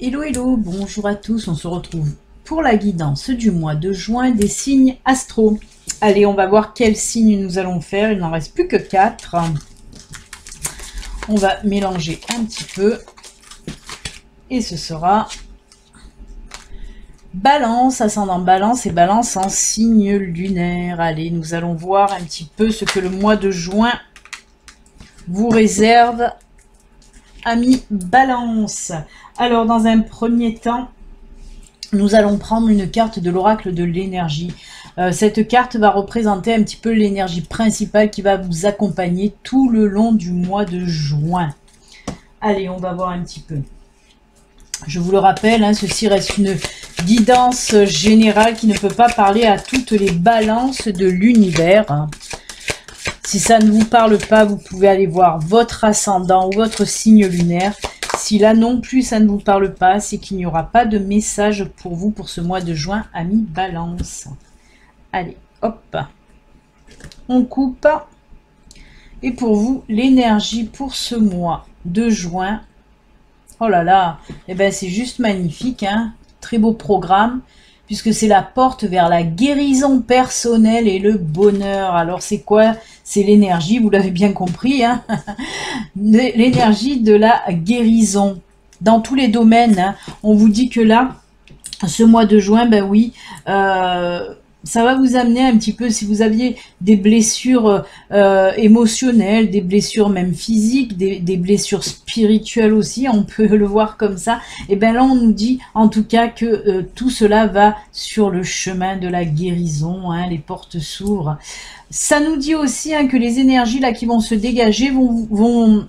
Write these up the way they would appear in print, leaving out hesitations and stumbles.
Hello hello, bonjour à tous, on se retrouve pour la guidance du mois de juin des signes astro. Allez, on va voir quels signes nous allons faire, il n'en reste plus que 4. On va mélanger un petit peu et ce sera Balance, ascendant Balance et Balance en signe lunaire. Allez, nous allons voir un petit peu ce que le mois de juin vous réserve, amis Balance. Alors, dans un premier temps, nous allons prendre une carte de l'oracle de l'énergie. Cette carte va représenter un petit peu l'énergie principale qui va vous accompagner tout le long du mois de juin. Allez, on va voir un petit peu. Je vous le rappelle, hein, ceci reste une guidance générale qui ne peut pas parler à toutes les balances de l'univers. Si ça ne vous parle pas, vous pouvez aller voir votre ascendant ou votre signe lunaire. Si là non plus ça ne vous parle pas, c'est qu'il n'y aura pas de message pour vous pour ce mois de juin, amis Balance. Allez, hop, on coupe. Et pour vous, l'énergie pour ce mois de juin, oh là là, eh ben c'est juste magnifique, hein, très beau programme, puisque c'est la porte vers la guérison personnelle et le bonheur. Alors c'est quoi? C'est l'énergie, vous l'avez bien compris, hein, l'énergie de la guérison dans tous les domaines, hein. On vous dit que là, ce mois de juin, ben oui, ça va vous amener un petit peu, si vous aviez des blessures émotionnelles, des blessures même physiques, des blessures spirituelles aussi, on peut le voir comme ça, et bien là on nous dit en tout cas que tout cela va sur le chemin de la guérison, hein, les portes s'ouvrent. Ça nous dit aussi, hein, que les énergies là qui vont se dégager vont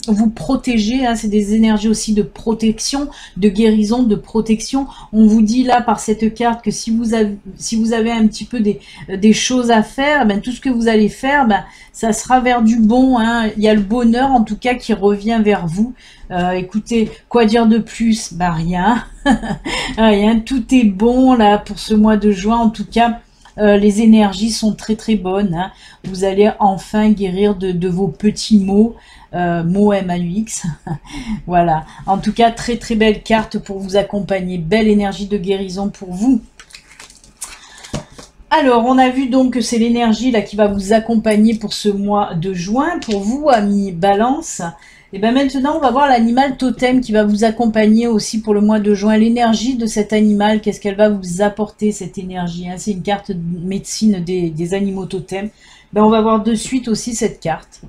vous protéger, hein, c'est des énergies aussi de protection, de guérison, de protection. On vous dit là par cette carte que si vous avez un petit peu des choses à faire, ben, tout ce que vous allez faire, ben, ça sera vers du bon, hein. Il y a le bonheur en tout cas qui revient vers vous. Écoutez, quoi dire de plus? Ben rien, rien, tout est bon là pour ce mois de juin en tout cas. Les énergies sont très très bonnes, hein. Vous allez enfin guérir de vos petits maux, mots MAUX. Voilà, en tout cas très très belle carte pour vous accompagner, belle énergie de guérison pour vous. Alors on a vu donc que c'est l'énergie là qui va vous accompagner pour ce mois de juin, pour vous amis Balance. Et bien maintenant, on va voir l'animal totem qui va vous accompagner aussi pour le mois de juin. L'énergie de cet animal, qu'est-ce qu'elle va vous apporter, cette énergie, hein? C'est une carte de médecine des animaux totems. Ben, on va voir de suite aussi cette carte.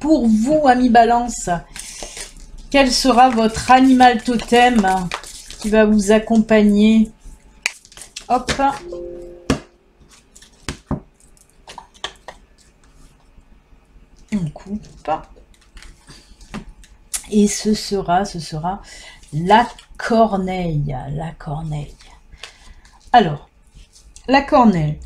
Pour vous, amis Balance, quel sera votre animal totem qui va vous accompagner? Hop. On coupe. Et ce sera la corneille, la corneille. Alors, la corneille,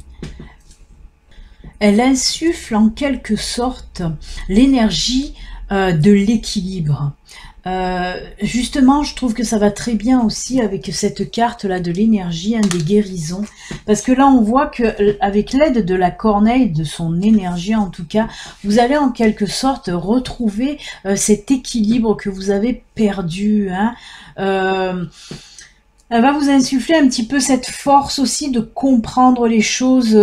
elle insuffle en quelque sorte l'énergie de l'équilibre. Justement, je trouve que ça va très bien aussi avec cette carte-là de l'énergie, hein, des guérisons. Parce que là, on voit que avec l'aide de la corneille, de son énergie en tout cas, vous allez en quelque sorte retrouver cet équilibre que vous avez perdu, hein. Elle va vous insuffler un petit peu cette force aussi de comprendre les choses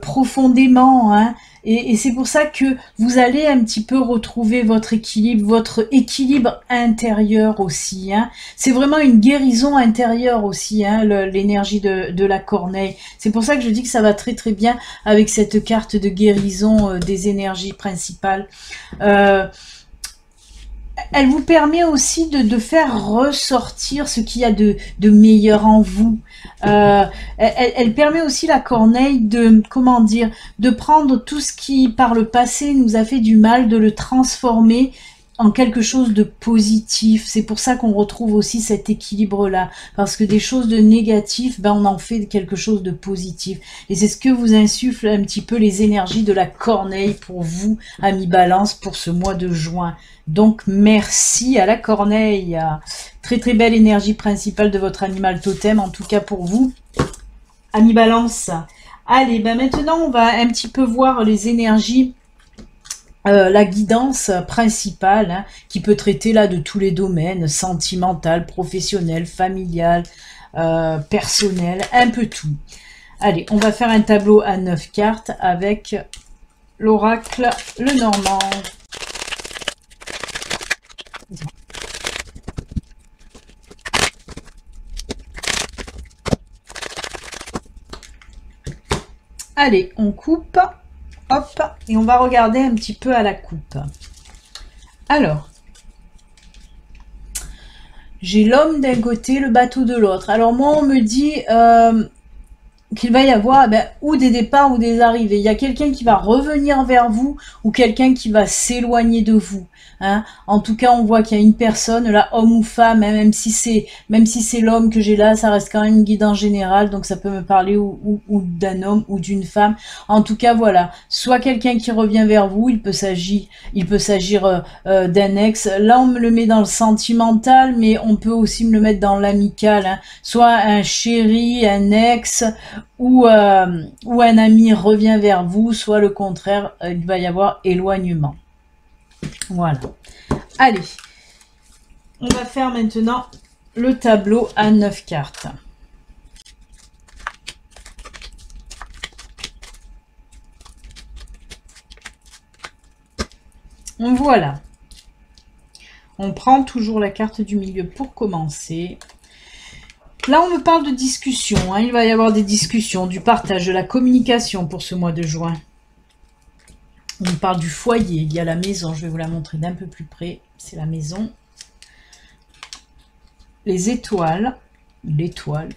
profondément, hein. Et c'est pour ça que vous allez un petit peu retrouver votre équilibre intérieur aussi, hein. C'est vraiment une guérison intérieure aussi, hein, l'énergie de la corneille. C'est pour ça que je dis que ça va très très bien avec cette carte de guérison des énergies principales. Elle vous permet aussi de faire ressortir ce qu'il y a de meilleur en vous. Elle permet aussi, la corneille, comment dire, de prendre tout ce qui par le passé nous a fait du mal, de le transformer en quelque chose de positif. C'est pour ça qu'on retrouve aussi cet équilibre-là. Parce que des choses de négatives, ben on en fait quelque chose de positif. Et c'est ce que vous insuffle un petit peu les énergies de la corneille pour vous, amis Balance, pour ce mois de juin. Donc merci à la corneille. Très très belle énergie principale de votre animal totem, en tout cas pour vous, amis Balance. Allez, ben maintenant on va un petit peu voir les énergies la guidance principale, hein, qui peut traiter là de tous les domaines, sentimental, professionnel, familial, personnel, un peu tout. Allez, on va faire un tableau à 9 cartes avec l'oracle Le Normand. Allez, on coupe, hop, et on va regarder un petit peu à la coupe. Alors, j'ai l'homme d'un côté, le bateau de l'autre. Alors moi, on me dit qu'il va y avoir ou des départs ou des arrivées. Il y a quelqu'un qui va revenir vers vous ou quelqu'un qui va s'éloigner de vous. Hein. En tout cas, on voit qu'il y a une personne, là, homme ou femme, hein, même si c'est l'homme que j'ai là, ça reste quand même une guidance générale, donc ça peut me parler ou d'un homme ou d'une femme. En tout cas, voilà, soit quelqu'un qui revient vers vous, il peut s'agir d'un ex. Là, on me le met dans le sentimental, mais on peut aussi me le mettre dans l'amical. Hein. Soit un chéri, un ex, ou un ami revient vers vous, soit le contraire, il va y avoir éloignement. Voilà. Allez, on va faire maintenant le tableau à 9 cartes. Voilà. On prend toujours la carte du milieu pour commencer. Là, on me parle de discussion. Hein. Il va y avoir des discussions, du partage, de la communication pour ce mois de juin. On me parle du foyer. Il y a la maison. Je vais vous la montrer d'un peu plus près. C'est la maison. Les étoiles. L'étoile.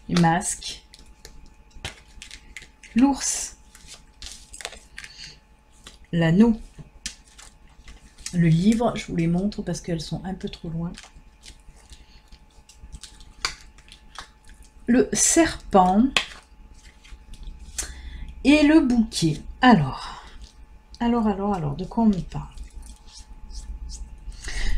Les masques. L'ours. L'anneau. Le livre. Je vous les montre parce qu'elles sont un peu trop loin. Le serpent et le bouquet. Alors, de quoi on me parle?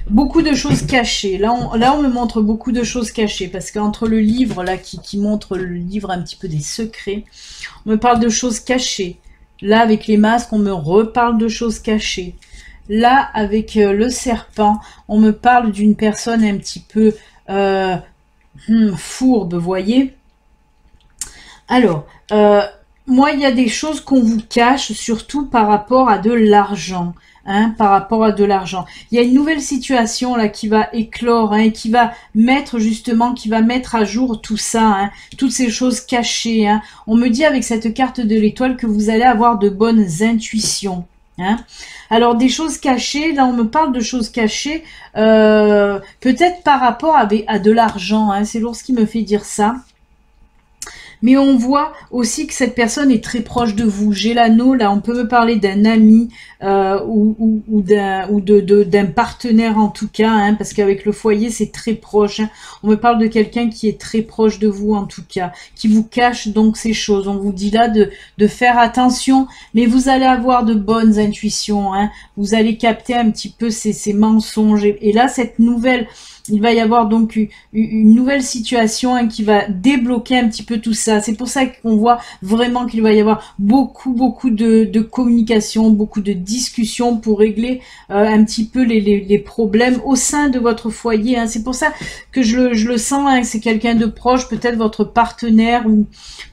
Beaucoup de choses cachées. Là, on me montre beaucoup de choses cachées parce qu'entre le livre là qui montre le livre un petit peu des secrets, on me parle de choses cachées. Là, avec les masques, on me reparle de choses cachées. Là, avec le serpent, on me parle d'une personne un petit peu fourbe, vous voyez. Alors, moi, il y a des choses qu'on vous cache, surtout par rapport à de l'argent. Hein, par rapport à de l'argent. Il y a une nouvelle situation là qui va éclore, hein, et qui va mettre justement, qui va mettre à jour tout ça, hein, toutes ces choses cachées. Hein. On me dit avec cette carte de l'étoile que vous allez avoir de bonnes intuitions. Hein. Alors des choses cachées, là on me parle de choses cachées, peut-être par rapport à de l'argent, hein, c'est l'ours qui me fait dire ça. Mais on voit aussi que cette personne est très proche de vous. J'ai l'anneau, là, on peut me parler d'un ami ou d'un partenaire en tout cas, hein, parce qu'avec le foyer, c'est très proche. Hein. On me parle de quelqu'un qui est très proche de vous en tout cas, qui vous cache donc ces choses. On vous dit là de faire attention, mais vous allez avoir de bonnes intuitions. Hein. Vous allez capter un petit peu ces mensonges. Et là, cette nouvelle... Il va y avoir donc une nouvelle situation, hein, qui va débloquer un petit peu tout ça. C'est pour ça qu'on voit vraiment qu'il va y avoir beaucoup de communication, beaucoup de discussions pour régler un petit peu les problèmes au sein de votre foyer. Hein. C'est pour ça que je le sens, hein, c'est quelqu'un de proche, peut-être votre partenaire,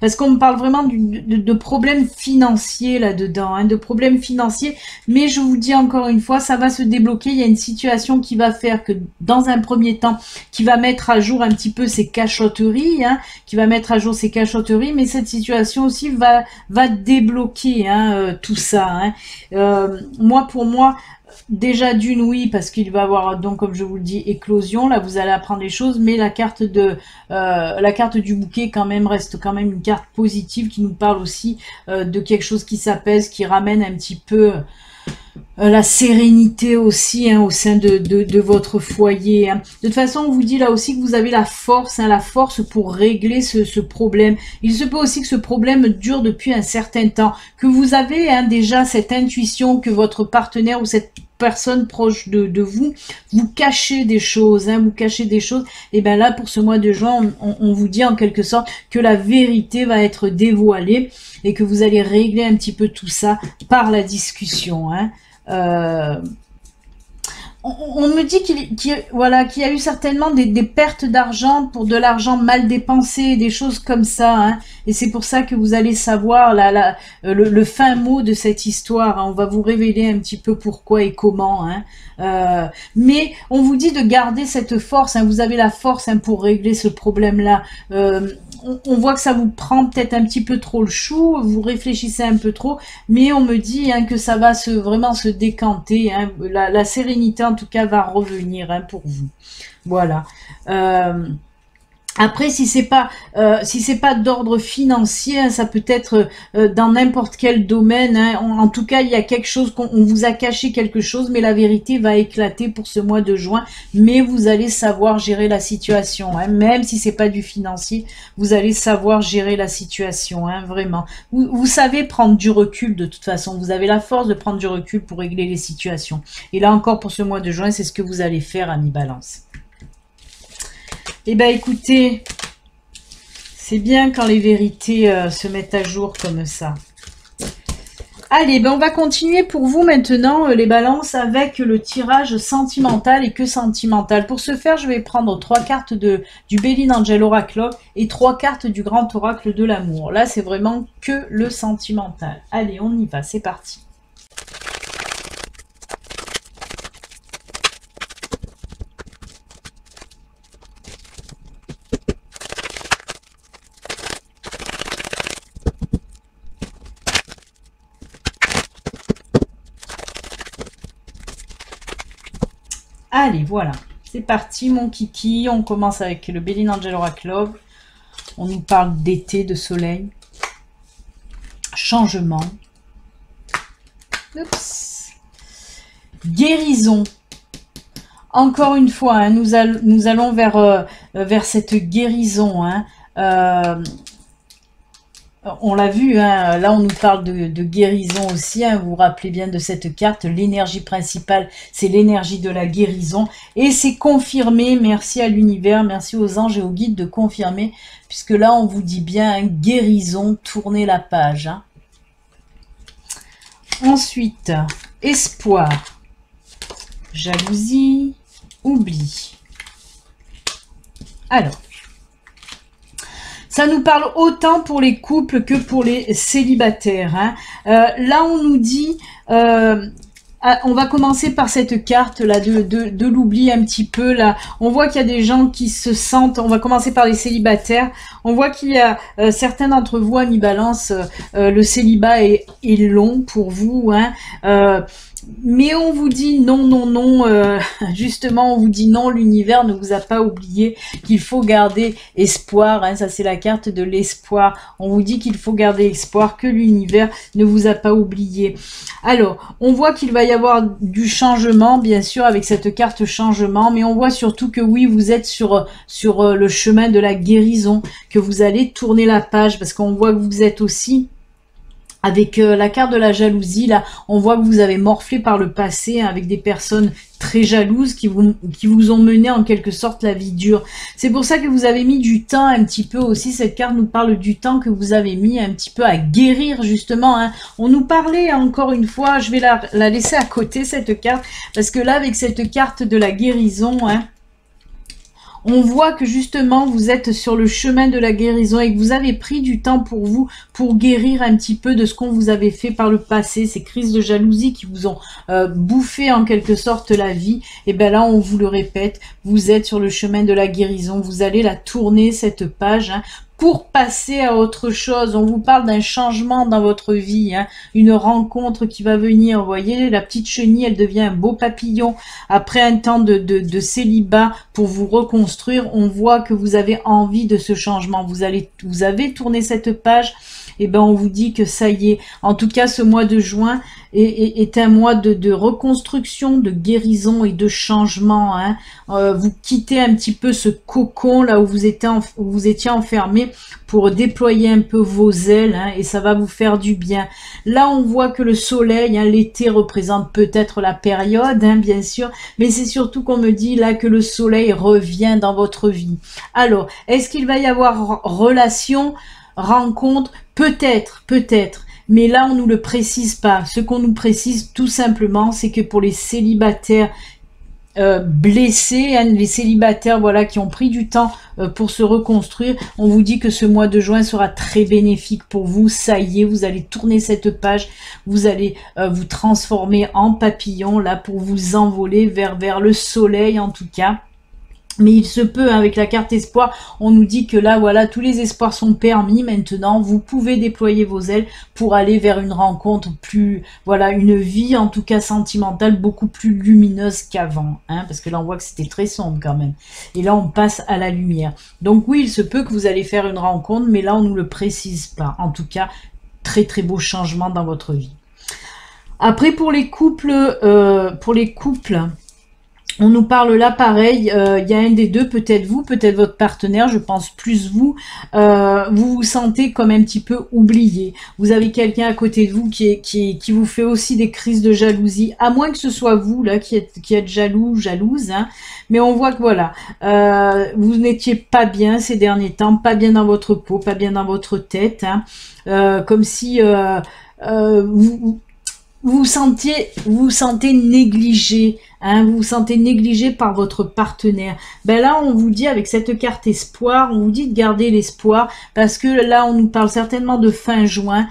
parce qu'on me parle vraiment de problèmes financiers là-dedans, hein, de problèmes financiers. Mais je vous dis encore une fois, ça va se débloquer. Il y a une situation qui va faire que dans un premier temps, qui va mettre à jour un petit peu ses cachotteries, hein, mais cette situation aussi va débloquer, hein, tout ça. Hein. Moi, pour moi, déjà d'une, oui, parce qu'il va avoir, donc comme je vous le dis, éclosion, là vous allez apprendre les choses, mais la carte du bouquet quand même reste quand même une carte positive qui nous parle aussi de quelque chose qui s'apaise, qui ramène un petit peu... la sérénité aussi, hein, au sein de votre foyer. Hein. De toute façon, on vous dit là aussi que vous avez la force, hein, pour régler ce problème. Il se peut aussi que ce problème dure depuis un certain temps, que vous avez, hein, déjà cette intuition que votre partenaire ou cette personnes proches de vous, vous cachez des choses, hein, vous cachez des choses, et bien là, pour ce mois de juin, on vous dit en quelque sorte que la vérité va être dévoilée et que vous allez régler un petit peu tout ça par la discussion, hein. On me dit voilà, qu'il y a eu certainement des pertes d'argent pour de l'argent mal dépensé, des choses comme ça, hein, et c'est pour ça que vous allez savoir le fin mot de cette histoire, hein. On va vous révéler un petit peu pourquoi et comment, hein. Mais on vous dit de garder cette force, hein, vous avez la force, hein, pour régler ce problème-là. On voit que ça vous prend peut-être un petit peu trop le chou, vous réfléchissez un peu trop, mais on me dit, hein, que ça va vraiment se décanter, hein, la sérénité en tout cas va revenir, hein, pour vous. Voilà. Après, si c'est pas d'ordre financier, hein, ça peut être dans n'importe quel domaine, hein. En tout cas, il y a quelque chose on vous a caché quelque chose, mais la vérité va éclater pour ce mois de juin. Mais vous allez savoir gérer la situation, hein. Même si c'est pas du financier, vous allez savoir gérer la situation, hein, vraiment. Vous savez prendre du recul de toute façon. Vous avez la force de prendre du recul pour régler les situations. Et là encore, pour ce mois de juin, c'est ce que vous allez faire, amis Balance. Eh bien, écoutez, c'est bien quand les vérités se mettent à jour comme ça. Allez, ben on va continuer pour vous maintenant, les balances, avec le tirage sentimental et que sentimental. Pour ce faire, je vais prendre 3 cartes du Béline Angel Oracle et 3 cartes du Grand Oracle de l'amour. Là, c'est vraiment que le sentimental. Allez, on y va, c'est parti. Allez, voilà, c'est parti mon kiki, on commence avec le Béline Angel Oracle. On nous parle d'été, de soleil, changement, oups, guérison. Encore une fois, hein, nous allons vers cette guérison, hein. On l'a vu, hein, là on nous parle de guérison aussi, hein, vous vous rappelez bien de cette carte, l'énergie principale, c'est l'énergie de la guérison, et c'est confirmé, merci à l'univers, merci aux anges et aux guides de confirmer, puisque là on vous dit bien, hein, guérison, tournez la page, hein. Ensuite, espoir, jalousie, oubli. Alors, ça nous parle autant pour les couples que pour les célibataires, hein. Là, on nous dit, on va commencer par cette carte là de l'oubli un petit peu. Là, on voit qu'il y a des gens qui se sentent. On va commencer par les célibataires. On voit qu'il y a certains d'entre vous, amis Balance, le célibat est long pour vous, hein. Mais on vous dit non, non, non, justement on vous dit non, l'univers ne vous a pas oublié, qu'il faut garder espoir, hein, ça c'est la carte de l'espoir, on vous dit qu'il faut garder espoir, que l'univers ne vous a pas oublié. Alors, on voit qu'il va y avoir du changement, bien sûr, avec cette carte changement, mais on voit surtout que oui, vous êtes sur le chemin de la guérison, que vous allez tourner la page, parce qu'on voit que vous êtes aussi... Avec la carte de la jalousie, là, on voit que vous avez morflé par le passé, hein, avec des personnes très jalouses qui vous ont mené en quelque sorte la vie dure. C'est pour ça que vous avez mis du temps un petit peu aussi. Cette carte nous parle du temps que vous avez mis un petit peu à guérir justement, hein. On nous parlait encore une fois, je vais la laisser à côté cette carte, parce que là avec cette carte de la guérison, hein, on voit que justement vous êtes sur le chemin de la guérison et que vous avez pris du temps pour vous, pour guérir un petit peu de ce qu'on vous avait fait par le passé, ces crises de jalousie qui vous ont bouffé en quelque sorte la vie. Et bien là on vous le répète, vous êtes sur le chemin de la guérison, vous allez la tourner cette page, hein, pour passer à autre chose. On vous parle d'un changement dans votre vie, hein, une rencontre qui va venir. Vous voyez, la petite chenille, elle devient un beau papillon. Après un temps de célibat pour vous reconstruire, on voit que vous avez envie de ce changement. Vous avez tourné cette page et ben on vous dit que ça y est. En tout cas, ce mois de juin est un mois de reconstruction, de guérison et de changement. Hein. Vous quittez un petit peu ce cocon là où vous étiez enfermé pour déployer un peu vos ailes, hein, et ça va vous faire du bien. Là, on voit que le soleil, hein, l'été représente peut-être la période, hein, bien sûr, mais c'est surtout qu'on me dit là que le soleil revient dans votre vie. Alors, est-ce qu'il va y avoir relation, rencontre? Peut-être, peut-être. Mais là, on nous le précise pas. Ce qu'on nous précise tout simplement, c'est que pour les célibataires blessés, hein, les célibataires voilà qui ont pris du temps pour se reconstruire, on vous dit que ce mois de juin sera très bénéfique pour vous. Ça y est, vous allez tourner cette page, vous allez vous transformer en papillon là pour vous envoler vers le soleil en tout cas. Mais il se peut, hein, avec la carte espoir, on nous dit que là, voilà, tous les espoirs sont permis maintenant. Vous pouvez déployer vos ailes pour aller vers une rencontre plus, voilà, une vie en tout cas sentimentale beaucoup plus lumineuse qu'avant, hein, parce que là on voit que c'était très sombre quand même. Et là on passe à la lumière. Donc oui, il se peut que vous allez faire une rencontre, mais là on nous le précise pas. En tout cas, très très beau changement dans votre vie. Après pour les couples, on nous parle là pareil, il y a un des deux, peut-être vous, peut-être votre partenaire, je pense plus vous, vous vous sentez comme un petit peu oublié. Vous avez quelqu'un à côté de vous qui vous fait aussi des crises de jalousie, à moins que ce soit vous là qui êtes jaloux, jalouse, hein. Mais on voit que voilà, vous n'étiez pas bien ces derniers temps, pas bien dans votre peau, pas bien dans votre tête, hein. Comme si vous vous sentez négligé, hein, vous vous sentez négligé par votre partenaire. Ben là, on vous dit avec cette carte espoir, on vous dit de garder l'espoir parce que là, on nous parle certainement de fin juin.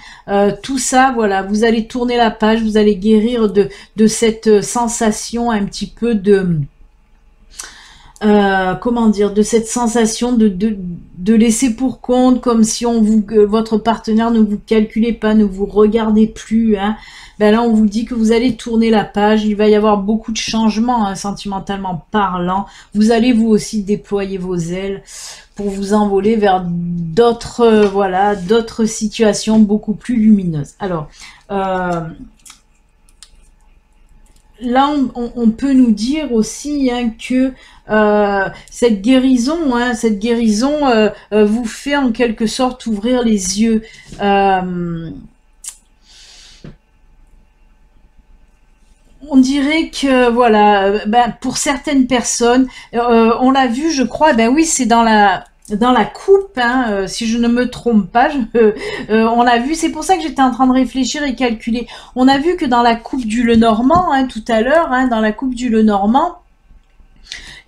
Tout ça, voilà, vous allez tourner la page, vous allez guérir de cette sensation un petit peu de... comment dire, de cette sensation de laisser pour compte, comme si votre partenaire ne vous calculait pas, ne vous regardait plus, hein. Ben là, on vous dit que vous allez tourner la page, il va y avoir beaucoup de changements, hein, sentimentalement parlant. Vous allez vous aussi déployer vos ailes pour vous envoler vers d'autres, voilà, d'autres situations beaucoup plus lumineuses. Alors, là, on peut nous dire aussi, hein, que cette guérison vous fait en quelque sorte ouvrir les yeux. On dirait que voilà, ben, pour certaines personnes, on l'a vu, je crois, ben oui, c'est dans la coupe, hein, si je ne me trompe pas, on l'a vu, c'est pour ça que j'étais en train de réfléchir et calculer. On a vu que dans la coupe du Lenormand, hein, tout à l'heure, hein, dans la coupe du Lenormand,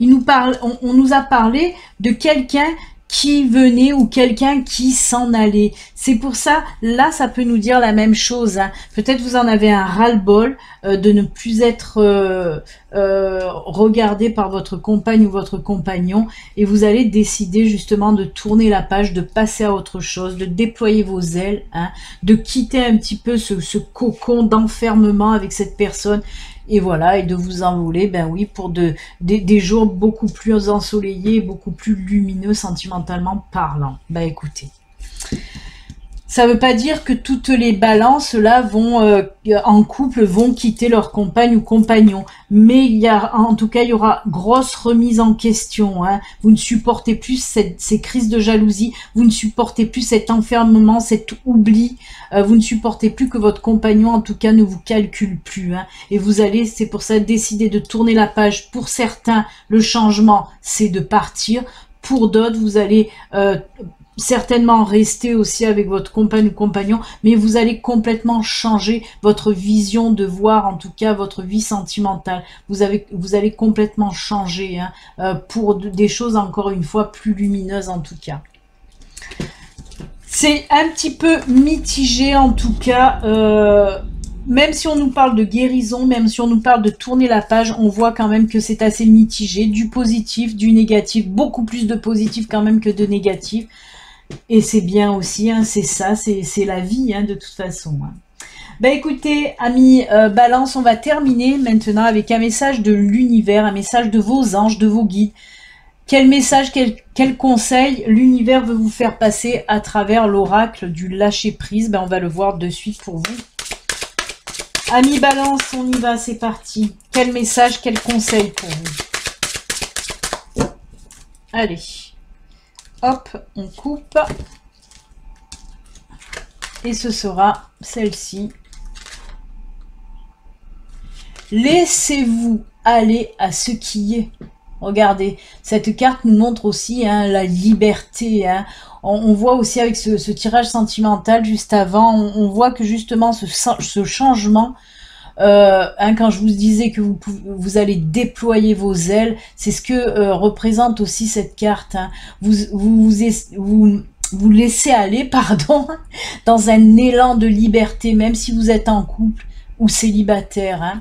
on nous a parlé de quelqu'un qui venait ou quelqu'un qui s'en allait. C'est pour ça, là, ça peut nous dire la même chose, hein. Peut-être vous en avez un ras-le-bol de ne plus être regardé par votre compagne ou votre compagnon, et vous allez décider justement de tourner la page, de passer à autre chose, de déployer vos ailes, hein, de quitter un petit peu ce cocon d'enfermement avec cette personne. Et voilà, et de vous envoler, ben oui, pour des jours beaucoup plus ensoleillés, beaucoup plus lumineux sentimentalement parlant. Ben écoutez, ça veut pas dire que toutes les balances là vont en couple vont quitter leur compagne ou compagnon, mais en tout cas il y aura grosse remise en question, hein. Vous ne supportez plus ces crises de jalousie, vous ne supportez plus cet enfermement, cet oubli, vous ne supportez plus que votre compagnon en tout cas ne vous calcule plus, hein. Et vous allez, c'est pour ça, décider de tourner la page. Pour certains, le changement c'est de partir, pour d'autres vous allez certainement rester aussi avec votre compagne ou compagnon, mais vous allez complètement changer votre vision de voir, en tout cas, votre vie sentimentale. Vous allez complètement changer, hein, pour des choses, encore une fois, plus lumineuses, en tout cas. C'est un petit peu mitigé, en tout cas, même si on nous parle de guérison, même si on nous parle de tourner la page, on voit quand même que c'est assez mitigé, du positif, du négatif, beaucoup plus de positif quand même que de négatif. Et c'est bien aussi, hein, c'est ça, c'est la vie, hein, de toute façon, hein. Ben écoutez, amis Balance, on va terminer maintenant avec un message de l'univers, un message de vos anges, de vos guides. Quel message, quel conseil l'univers veut vous faire passer à travers l'oracle du lâcher-prise? Ben, on va le voir de suite pour vous. Amis Balance, on y va, c'est parti. Quel message, quel conseil pour vous? Allez. Hop, on coupe. Et ce sera celle-ci. Laissez-vous aller à ce qui est. Regardez, cette carte nous montre aussi hein, la liberté. Hein. On voit aussi avec ce tirage sentimental juste avant, on voit que justement ce changement, hein, quand je vous disais que vous allez déployer vos ailes, c'est ce que représente aussi cette carte. Hein. Vous laissez aller, pardon, dans un élan de liberté, même si vous êtes en couple ou célibataire. Hein.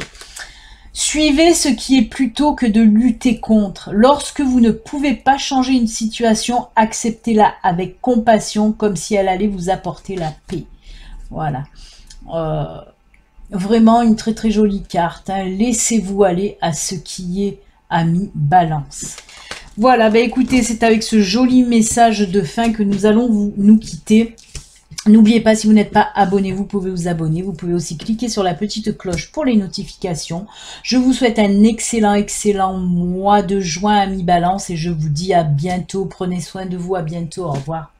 Suivez ce qui est plutôt que de lutter contre. Lorsque vous ne pouvez pas changer une situation, acceptez-la avec compassion, comme si elle allait vous apporter la paix. Voilà. Vraiment une très très jolie carte. Hein. Laissez-vous aller à ce qui est, ami Balance. Voilà, bah écoutez, c'est avec ce joli message de fin que nous allons nous quitter. N'oubliez pas, si vous n'êtes pas abonné, vous pouvez vous abonner. Vous pouvez aussi cliquer sur la petite cloche pour les notifications. Je vous souhaite un excellent mois de juin, amis Balance, et je vous dis à bientôt. Prenez soin de vous, à bientôt, au revoir.